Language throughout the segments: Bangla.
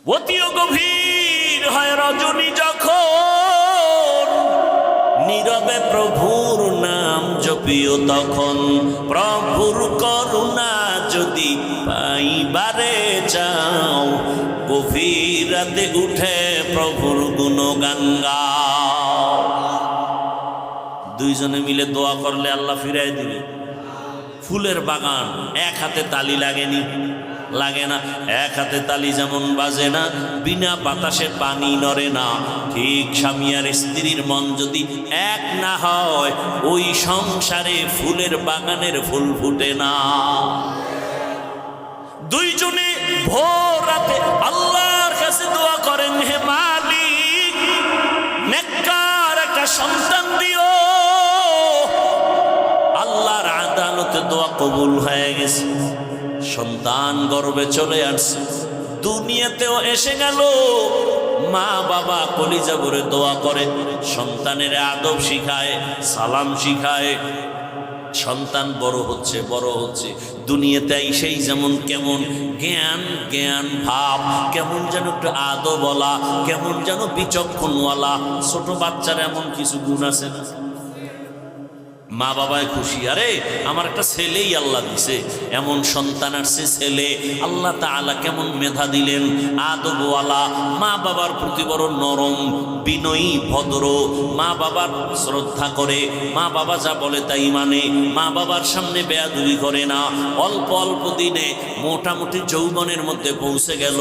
অতিও গভীর হয় রজনী যখন, নীরবে প্রভুর নাম জপিও তখন। প্রভুর করুণা যদি পাইবারে চাও, গভীর রাতে উঠে প্রভুর গুণগান গাও। দুইজনে মিলে দোয়া করলে আল্লাহ ফিরাই দিবে। ফুলের বাগান, এক হাতে তালি লাগেনি, লাগে না। এক হাতে তালি যেমন বাজে না, বিনা বাতাসে পানি নড়ে না, ঠিক স্বামী আর স্ত্রীর মন যদি এক না হয়, ওই সংসারে ফুলের বাগানের ফুল ফুটে না। দুইজনে ভোর রাতে আল্লাহর কাছে দোয়া করেন, হে মালিক, নেককার একটা সন্তান দিও। আল্লাহর আদালতে দোয়া কবুল হয়ে গেছে, সন্তান গর্ভে চলে আসছে, দুনিয়াতেও এসে গেল। মা বাবা কলিজা ভরে দোয়া করে, সন্তানের আদব শিখায়, সালাম শিখায়। সন্তান বড় হচ্ছে বড় হচ্ছে, দুনিয়াতে সেই যেমন কেমন জ্ঞান জ্ঞান ভাব, কেমন যেন একটু আদবওয়ালা, কেমন যেন বিচক্ষণওয়ালা। ছোট বাচ্চার এমন কিছু গুণ আছে না? মা বাবায় খুশি, আরে আমার একটা ছেলেই আল্লাহ দিছে, এমন সন্তান আসছে ছেলে। আল্লাহ তাআলা কেমন মেধা দিলেন, আদবওয়ালা, মা বাবার প্রতি বড় নরম, বিনয়ী, ভদ্র, মা বাবার শ্রদ্ধা করে, মা বাবা যা বলে তাই মানে, মা বাবার সামনে বেয়াদবি করে না। অল্প অল্প দিনে মোটামুটি যৌবনের মধ্যে পৌঁছে গেল,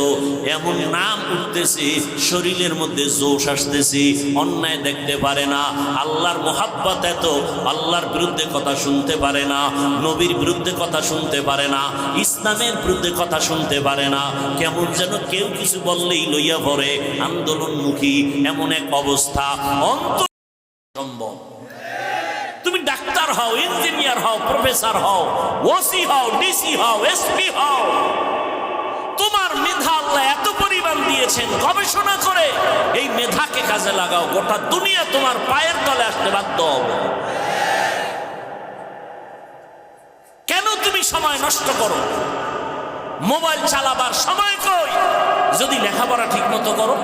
এমন নাম উঠতেছে, শরীরের মধ্যে জোশ আসতেছে, অন্যায় দেখতে পারে না। আল্লাহর মোহাব্বত এত, আল্লাহর বিরুদ্ধে কথা শুনতে পারে না, নবীর বিরুদ্ধে কথা শুনতে পারে না, ইসলামের বিরুদ্ধে কথা শুনতে পারে না। কেমন যেন কেউ কিছু বললেই লইয়া পড়ে, আন্দোলনমুখী এমন এক অবস্থা। সম্ভব তুমি ডাক্তার হও, ইঞ্জিনিয়ার হও, প্রফেসর হও, ওসি হও, ডিসি হও, এসপি হও, তোমার মেধা আল্লাহ এত পরিমাণ দিয়েছেন, গবেষণা করে এই মেধাকে কাজে লাগাও, গোটা দুনিয়া তোমার পায়ের তলে আসতে বাধ্য হবে। কেন তুমি সময় নষ্ট করো? মোবাইল চালাবার সময় কই, যদি লেখাপড়া ঠিক মতো করো।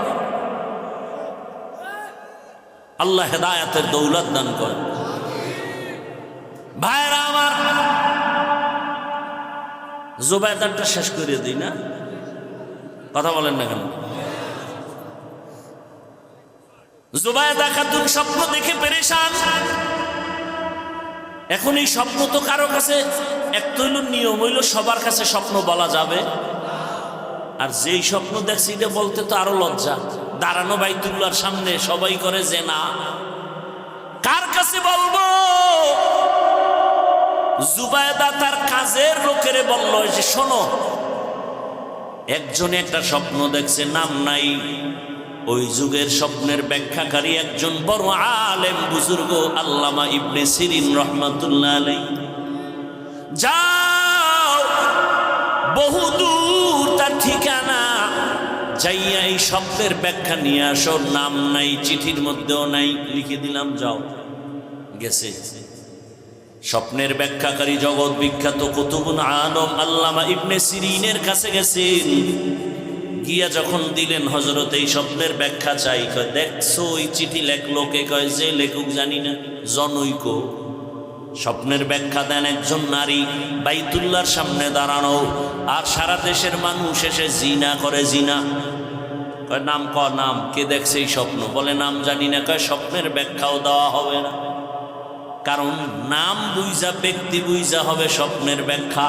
আল্লাহ হেদায়েতের দৌলত দান করে। ভাইরা আমার, জুবাইদারটা শেষ করে দিই না, কথা বলেন না কেন? জুবাইদা খাতুন স্বপ্ন দেখে পেরেশান। এখন এই স্বপ্ন তো কারো কাছে, এক তৈল নিয়ম হইল সবার কাছে স্বপ্ন বলা যাবে, আর যেই স্বপ্ন দেখছি এটা বলতে তো আরো লজ্জা। দাঁড়ানো বাইতুল্লাহর সামনে সবাই করে যে না, কার কাছে বলবো? জুবাইদা তার কাজের লোকেরে বলল যে শোনো, একজনে একটা স্বপ্ন দেখছে, নাম নাই। ওই যুগের স্বপ্নের ব্যাখ্যাকারী একজন বড় আলেম বুজুর্গ আল্লামা ইবনে সিরিন রহমাতুল্লাহ আলাইহি। যাও বহুদূর তার ঠিকানা, যাইয়া এই শব্দের ব্যাখ্যা নিয়ে আসো। নাম নাই, চিঠির মধ্যেও নাই, লিখে দিলাম, যাও। গেছে স্বপ্নের ব্যাখ্যাকারী জগৎ বিখ্যাত কুতুবুল আলম আল্লামা ইবনে সিরিনের কাছে গেছেন। গিয়া যখন দিলেন, হযরত এই স্বপ্নের ব্যাখ্যা চাই। কয় দেখছো ওই চিঠি লেখলো কে? কয় যে লেখক জানি না, জনৈক। স্বপ্নের ব্যাখ্যা দেন একজন নারী, বাইতুল্লাহর সামনে দাঁড়ানো, আর সারা দেশের মানুষ এসে জিনা করে। জিনা কয় নাম, নাম, কে দেখছে এই স্বপ্ন? বলে নাম জানি না। কয় স্বপ্নের ব্যাখ্যাও দেওয়া হবে না, কারণ নাম বুঝা, ব্যক্তি বুঝা হবে স্বপ্নের ব্যাখ্যা।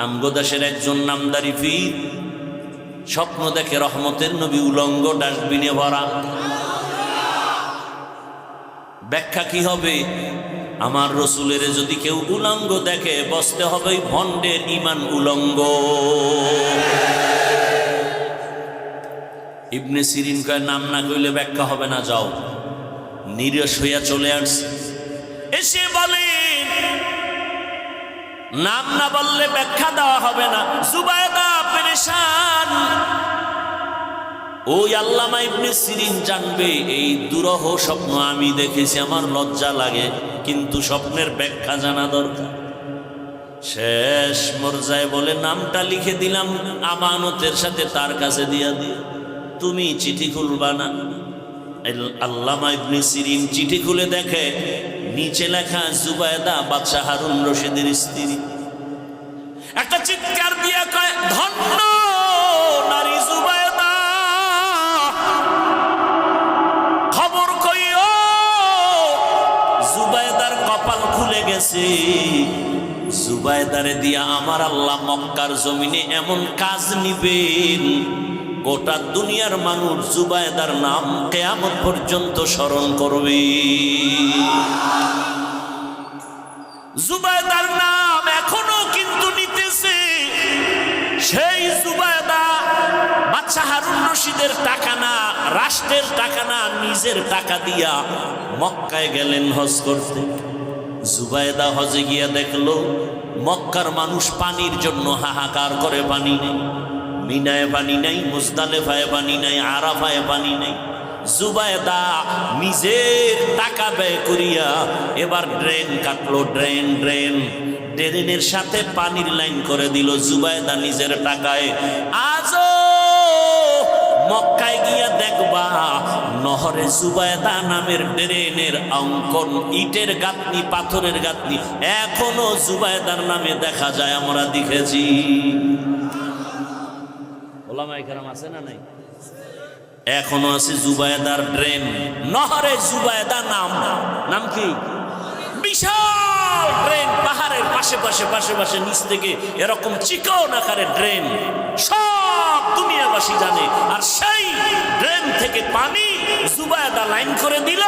আমগো দেশের একজন নামদারি পীর স্বপ্ন দেখে রহমতের নবী উলঙ্গ, ডাস্টবিনে ভরা। ব্যাখ্যা কি হবে? আমার রসুলের যদি কেউ উলঙ্গ দেখে, বসতে হবে ভণ্ডের ইমান উলঙ্গ। ইবনে সিরিন কয় নাম না কইলে ব্যাখ্যা হবে না, যাও। নিরস হইয়া চলে আসছে, এসে বলেন নাম না বললে ব্যাখ্যা দেওয়া হবে না। জুবাইদা পেরেশান। ওই আল্লামা ইবনে সিরিন জানবে এই দুরহ স্বপ্ন আমি দেখেছি, আমার লজ্জা লাগে, কিন্তু স্বপ্নের ব্যাখ্যা জানা দরকার। শেষ মর্যায় বলে নামটা লিখে দিলাম আমানতের সাথে, তার কাছে দিয়া দিও, তুমি চিঠি খুলবা না। আল্লামা ইবনে সিরিন চিঠি খুলে দেখে নিচে লেখা জুবায়দা বাদশাহ হারুন রশিদের স্ত্রী। একটা চিৎকার দিয়া কয়, ধন্য নারী জুবায়দা, খবর কইও জুবায়দার কপাল খুলে গেছে। জুবায়দারে দিয়া আমার আল্লাহ মক্কার জমিনে এমন কাজ নিবেন, গোটা দুনিয়ার মানুষ জুবায়দার নাম কিয়ামত পর্যন্ত স্মরণ করবে। জুবায়দার নাম এখনো কিন্তু নিতেছে। সেই জুবায়দা বাদশাহ হারুন রশিদের টাকা না, রাষ্ট্রের টাকা না, নিজের টাকা দিয়া মক্কায় গেলেন হজ করতে। জুবায়দা হজে গিয়া দেখলো মক্কার মানুষ পানির জন্য হাহাকার করে, পানি নেই, মিনায় পানি নাই, মুজদালেফায় পানি নাই, আরাফায় পানি নাই। জুবায়দা নিজের টাকা ব্যয় করিয়া এবার ড্রেন কাটলো, ড্রেনের সাথে পানির লাইন করে দিল জুবায়দা নিজের টাকায়। আজও মক্কায় গিয়া দেখবা নহরে জুবায়দা নামের ড্রেনের অঙ্কন, ইটের গাঁথনি, পাথরের গাঁথনি এখনো জুবায়দার নামে দেখা যায়, আমরা দেখেছি। ওলামায়ে কেরাম আছে না নাই? এখনো আছে জুবায়দার ড্রেন, নহরে জুবায়দা নাম কি? বিশাল ড্রেন, পাহাড়ের পাশে নিচ থেকে এরকম চিকন আকারে ড্রেন, সব দুনিয়াবাসী জানে। আর সেই ড্রেন থেকে পানি জুবায়দা লাইন করে দিল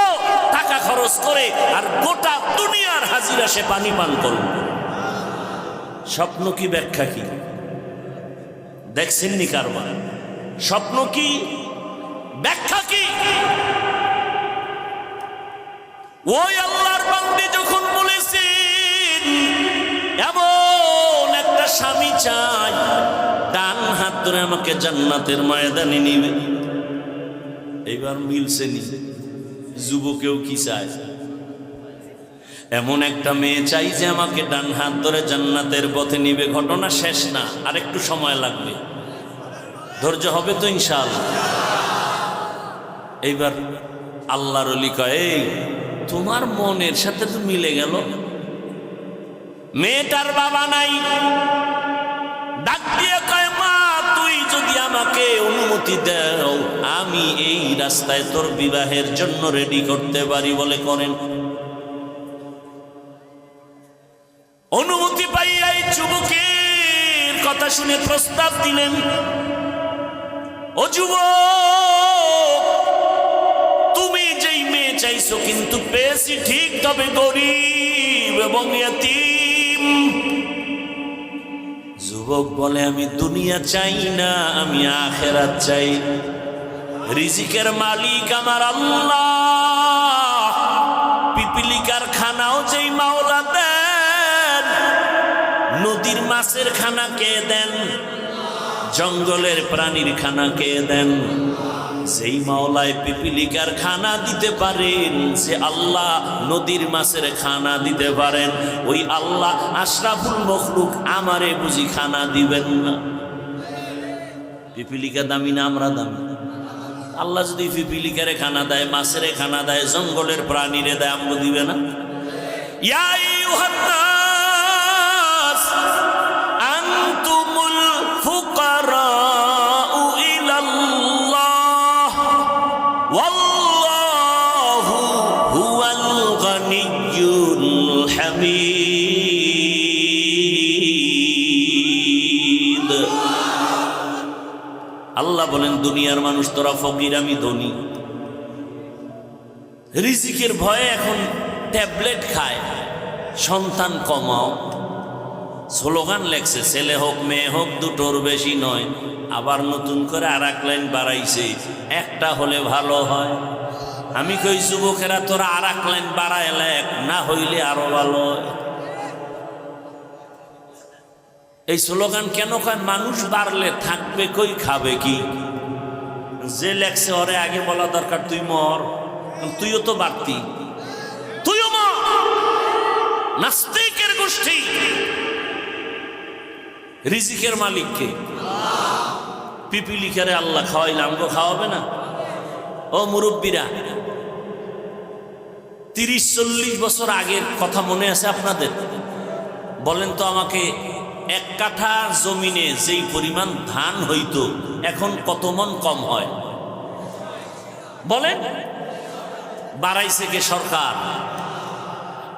টাকা খরচ করে, আর গোটা দুনিয়ার হাজিরা সে পানি পান করল। স্বপ্ন কি ব্যাখ্যা কি দেখছেননি কারবার? স্বপ্ন কি ব্যাখ্যা কি? ওই আল্লাহর বান্দী যখন বলেছেন এমন একটা স্বামী চাই, ডান হাত ধরে আমাকে জান্নাতের ময়দানে নিবে, এইবার মিলছে নি? যুবকেও কি চায়? এমন একটা মেয়ে চাই যে আমাকে ডান হাত ধরে জান্নাতের পথে নিবে। ঘটনা শেষ না, আর একটু সময় লাগবে, ধৈর্য হবে তো ইনশাআল্লাহ। এইবার আল্লাহর ওলি কয়, এই তোমার মনের সাথে তো মিলে গেল, মেয়েটার বাবা নাই, ডাক দিয়ে কয়, মা তুই যদি আমাকে অনুমতি দাও আমি এই রাস্তায় তোর বিবাহের জন্য রেডি করতে পারি। বলে করেন। অনুমতি পাইয়া এই যুবকের কথা শুনে প্রস্তাব দিলেন, ও যুবক, তুমি যেই মেয়ে চাইছো কিন্তু পেয়েছি ঠিক, তবে গরিব এবং ইয়াতীম। যুবক বলে, আমি দুনিয়া চাই না, আমি আখিরাত চাই। রিজিকের মালিক আমার আল্লাহ, পিপিলিকার খানাও যেই মাওলা দেন, নদীর মাছের খানা কে দেন, জঙ্গলের প্রাণীর খানা কে দেন? যেই মাওলায় পিপিলিকার খানা দিতে পারেন, যে আল্লাহ নদীর মাছের খানা দিতে পারেন, ওই আল্লাহ আশরাফুল মখলুক আমারে বুঝি খানা দিবেন না? পিপিলিকা দামি না আমরা দামি? আল্লাহ যদি পিপিলিকারে খানা দেয়, মাছের খানা দেয়, জঙ্গলের প্রাণীরে দেয়, আমরা দিবে না? ইয়া আইয়ুহান নাস আনতুমুল ফুকারাউ ইলাল্লাহ ওয়াল্লাহু হুয়াল গানিয়্যুল হামিদ। আল্লাহ বলেন, দুনিয়ার মানুষ তোরা ফকির, আমি ধনী। রিজিকের ভয়ে এখন ট্যাবলেট খায়, সন্তান কমাও। স্লোগান লেখছে, ছেলে হোক মেয়ে হোক দুটোর বেশি নয়। আবার নতুন করে আর এক লাইন বাড়াইছে, একটা হলে ভালো হয়। আমি কই যুবকেরা, তোরা আর এক লাইন বাড়ায় লেখ, না হইলে আরো ভালো হয়। এই স্লোগান কেন কয়? মানুষ বাড়লে থাকবে কই, খাবে কি? যে লেখছে ওরে আগে বলা দরকার, তুই মর, তুইও তো বাড়তি, তুইও মর। নাস্তিকের গোষ্ঠী রিজিকের মালিককে। পিপিলিকারে আল্লাহ খাওয়াইলে আমাকে খাওয়াবে না? ও মুরব্বীরা, 30-40 বছর আগের কথা মনে আছে আপনাদের? বলেন তো আমাকে, 1 কাঠা জমিনে যেই পরিমাণ ধান হইতো এখন কত মন কম হয় বলেন? বাড়াইছে কে সরকার?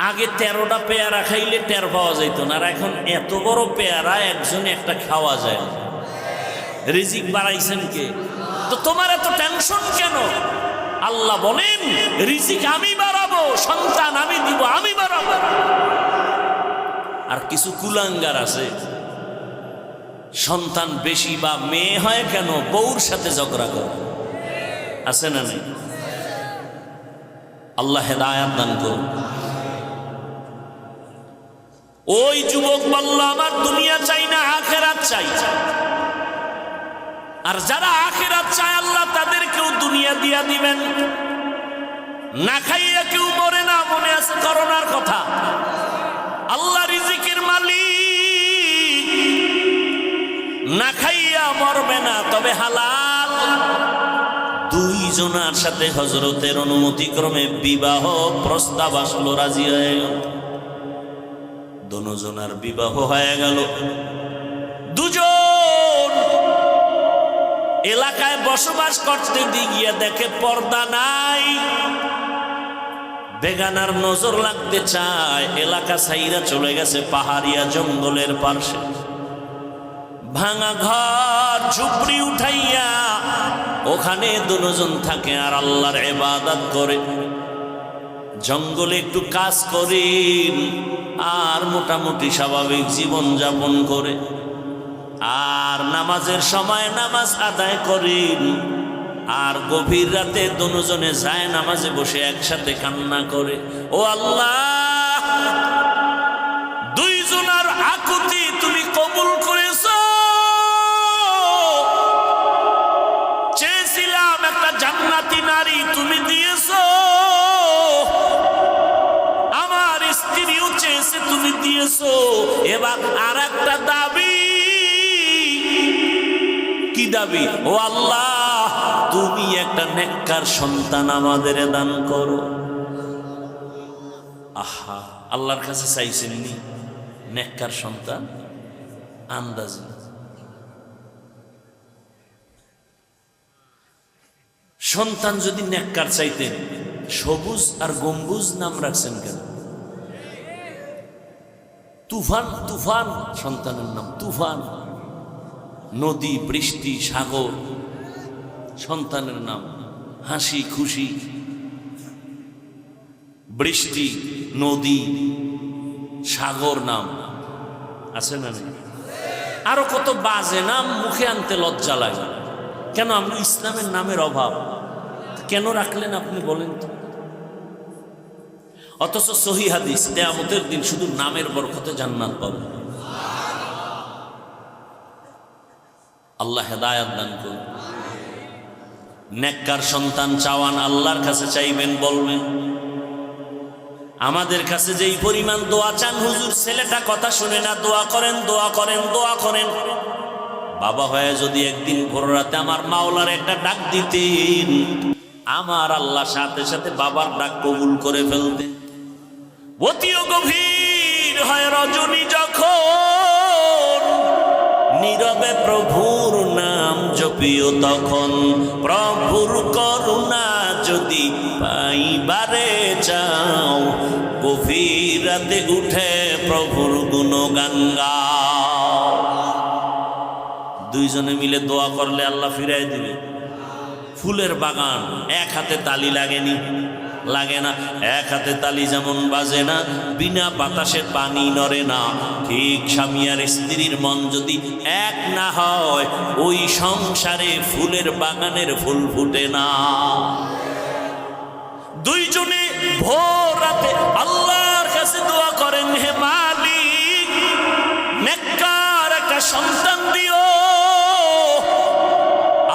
আগে 13টা পেয়ারা খাইলে টের পাওয়া যাইত না, আর এখন এত বড় পেয়ারা একজনে একটা খাওয়া যায়। রিজিক বাড়াইছেন কে? তো তোমার এত টেনশন কেন? আল্লাহ বলেন রিজিক আমি বাড়াবো, সন্তান আমি দিব, আমি বাড়াবো। আর কিছু কুলাঙ্গার আছে, সন্তান বেশি বা মেয়ে হয় কেন বউর সাথে ঝগড়া করে, আছে না নেই? আল্লাহ হেদায়াত দান করুন। ওই যুবক বলল আমার দুনিয়া চাই না, আখিরাত চাই। আর যারা আখিরাত চায় আল্লাহ তাদেরকেও দুনিয়া দিয়া দিবেন। না খাইয়া কেউ মরে না, মনে আছে করোনার কথা? আল্লাহ রিজিকের মালিক, না খাইয়া মরবে না, তবে হালাল। 2 জনার সাথে হযরতের অনুমতি ক্রমে বিবাহ প্রস্তাব আসলো, রাজি হয়ে গেল। 2 জনার বিবাহ হয়ে গেল। 2 জন এলাকায় বসবাস করতে গিয়ে দেখে পর্দা নাই, বেগানার নজর লাগতে চায়। এলাকা ছাইরা চলে গেছে পাহাড়িয়া জঙ্গলের পাশে। ভাঙা ঘর ঝুপড়ি উঠাইয়া ওখানে 2 জন থাকে আর আল্লাহর ইবাদত করে। জঙ্গলে একটু কাজ করেন আর মোটামুটি স্বাভাবিক জীবন যাপন করে, আর নামাজের সময় নামাজ আদায় করেন। আর গভীর রাতে 2 জনে যায় নামাজে বসে একসাথে কান্না করে, ও আল্লাহ 2 জনার আকুতি তুমি কবুল করেছো। চেয়েছিলাম একটা জান্নাতি নারী, তুমি দিয়েছো। আমার স্ত্রীও চেয়েছে, তুমি দিয়েছো। এবার আর একটা দাবি। কি দাবি? ও আল্লাহ তুমি একটা নেককার সন্তান আমাদের দান করো। আহা, আল্লাহর কাছে চাইছেন নি নেককার সন্তান? আন্দাজে সন্তান যদি নেককার চাইতেন, সবুজ আর গম্বুজ নাম রাখছেন কেন? তুফান, তুফান সন্তানের নাম তুফান। নদী, বৃষ্টি, সাগর সন্তানের নাম। হাসি খুশি, বৃষ্টি, নদী, সাগর নাম আছে না? আরো কত বাজে নাম মুখে আনতে লজ্জা লাগে। কেন? আমরা ইসলামের নামের অভাব। কেন রাখলেন আপনি বলেন তো? অথচ সহিহ হাদিস, কিয়ামতের দিন শুধু নামের বরকতে জান্নাত পাবে। আল্লাহ হেদায়াত দান করুন। নেককার সন্তান চাওয়ান, আল্লাহর কাছে চাইবেন, বলবেন আমাদের কাছে যেই পরিমাণ দোয়া চান, হুজুর ছেলেটা কথা শুনে না, দোয়া করেন, দোয়া করেন, দোয়া করেন। বাবা হয়ে যদি একদিন ভোর রাতে আমার মাওলার একটা ডাক দিতেন, আমার আল্লাহ সাথে সাথে বাবার ডাক কবুল করে ফেলতেন। অতিও গভীর হয় রজনী যখন, নীরবে প্রভুর নাম জপিও তখন। প্রভুর করুণা যদি পাইবারে চাও, গভীর রাতে উঠে প্রভুর গুণগান গাও। 2 জনে মিলে দোয়া করলে আল্লাহ ফিরাই দিবে। ফুলের বাগান, এক হাতে তালি লাগেনি? লাগে না। এক হাতে তালি যেমন বাজে না, বিনা বাতাসে পানি নড়ে না, ঠিক স্বামী আর স্ত্রীর মন যদি এক না হয়, ওই সংসারে ফুলের বাগানের ফুল ফুটে না। 2 জনে ভোর রাতে আল্লাহর কাছে দোয়া করেন, হে মালিক নেককার একটা সন্তান দিও।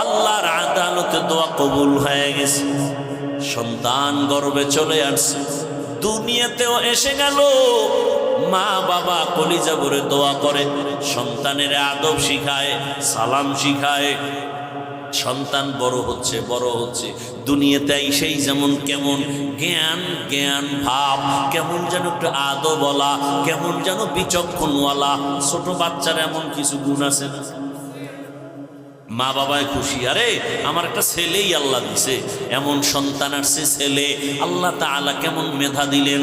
আল্লাহর আদালতে দোয়া কবুল হয়ে গেছে। সন্তান গর্ভে চলে আসছে, দুনিয়াতেও এসে গেল। মা বাবা কলিজা ভরে দোয়া করে, সন্তানের আদব শিখায়, সালাম শিখায়। সন্তান বড় হচ্ছে দুনিয়াতে সেই যেমন কেমন জ্ঞান জ্ঞান ভাব, কেমন যেন একটু আদবওয়ালা, কেমন যেন বিচক্ষণওয়ালা। ছোট বাচ্চার এমন কিছু গুণ আছে না? মা বাবায় খুশি, আরে আমার একটা ছেলেই আল্লাহ দিছে, এমন সন্তান আসছে ছেলে। আল্লাহ তাআলা কেমন মেধা দিলেন,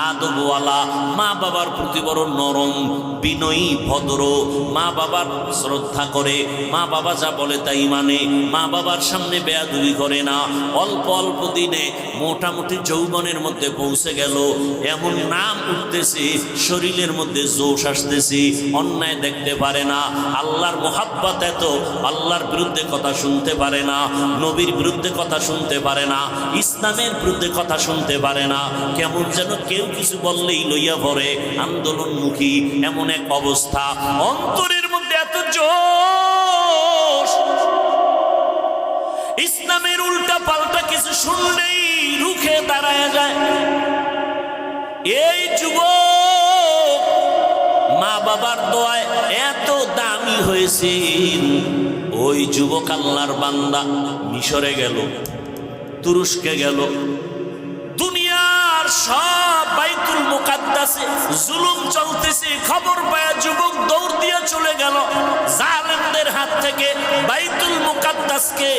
আদবওয়ালা, মা বাবার প্রতি বড় নরম, বিনয়ী, ভদ্র, মা বাবার শ্রদ্ধা করে, মা বাবা যা বলে তাই মানে, মা বাবার সামনে বেয়াদবি করে না। অল্প অল্প দিনে মোটামুটি যৌবনের মধ্যে পৌঁছে গেল, এমন নাম উঠতেছে, শরীরের মধ্যে জোশ আসতেছে, অন্যায় দেখতে পারে না, আল্লাহর মোহাব্বত এত, আল্লাহর বিরুদ্ধে কথা শুনতে পারে না, নবীর বিরুদ্ধে কথা শুনতে পারে না, ইসলামের বিরুদ্ধে কথা শুনতে পারে না। কেমন যেন কেউ কিছু বললেই লইয়া পড়ে, আন্দোলনমুখী এমন এক অবস্থা। অন্তরের মধ্যে এত জোশ, ইসলামের উল্টা পাল্টা কিছু শুনলেই রুখে দাঁড়ায় যায়। এই যুবক মা বাবার দোয়ায় এত দামি হয়েছেন। ওই যুবক আল্লাহর বান্দা মিশরে গেল, তুরস্কে গেল, দুনিয়ার সব বাইতুল মুকাদ্দাসে জুলুম চলতেছে, খবর পায় যুবক দৌড় দিয়ে চলে গেল, জালেমদের হাত থেকে বাইতুল মুকাদ্দাসকে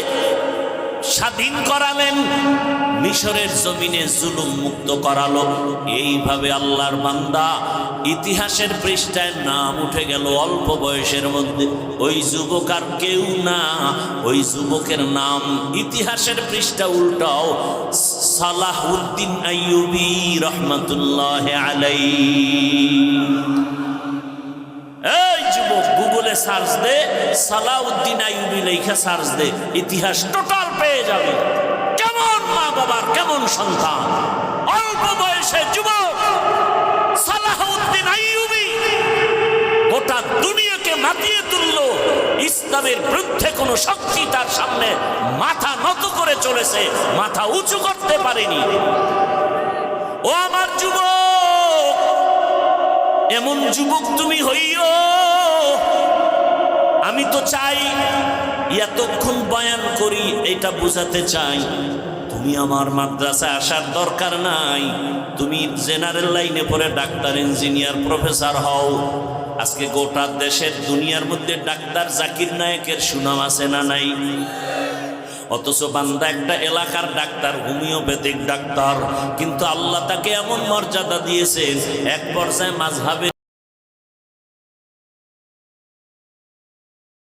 স্বাধীন করালেন, মিশরের জমিনে জুলুম মুক্ত করালো। এইভাবে আল্লাহর বান্দা ইতিহাসের পৃষ্ঠায় নাম উঠে গেল অল্প বয়সের মধ্যে। ওই যুবক আর কেউ না, ওই যুবকের নাম ইতিহাসের পৃষ্ঠা উল্টাও সালাহুদ্দিন আইয়ুবী রহমাতুল্লাহ আলাইহি। এই যুবক গুগলে সার্চ দে, সালাউদ্দিন আইয়ুবী লেখা সার্চ দে, ইতিহাস টোটাল পেয়ে যাবে। কেমন মা বাবার কেমন সন্তান, অল্প বয়সে যুবক সালাউদ্দিন আইয়ুবী গোটা দুনিয়াকে মাতিয়ে তুলল। ইসলামের বিরুদ্ধে কোন শক্তি তার সামনে মাথা নত করে চলেছে, মাথা উঁচু করতে পারেনি। ও আমার যুবক, এমন যুবক তুমি হইও। আমি তো চাই এতক্ষণ বয়ান করি, এটা বোঝাতে চাই তুমি আমার মাদ্রাসায় আসার দরকার নাই, তুমি জেনারেল লাইনে পড়ে ডাক্তার, ইঞ্জিনিয়ার, প্রফেসর হও। আজকে গোটা দেশের দুনিয়ার মধ্যে ডাক্তার জাকির নায়েকের সুনাম আছে না নাই? অথচ বান্দা একটা এলাকার ডাক্তার, হোমিওপ্যাথিক ডাক্তার, কিন্তু আল্লাহ তাকে এমন মর্যাদা দিয়েছেন, এক পর্যায়ে মাযহাবে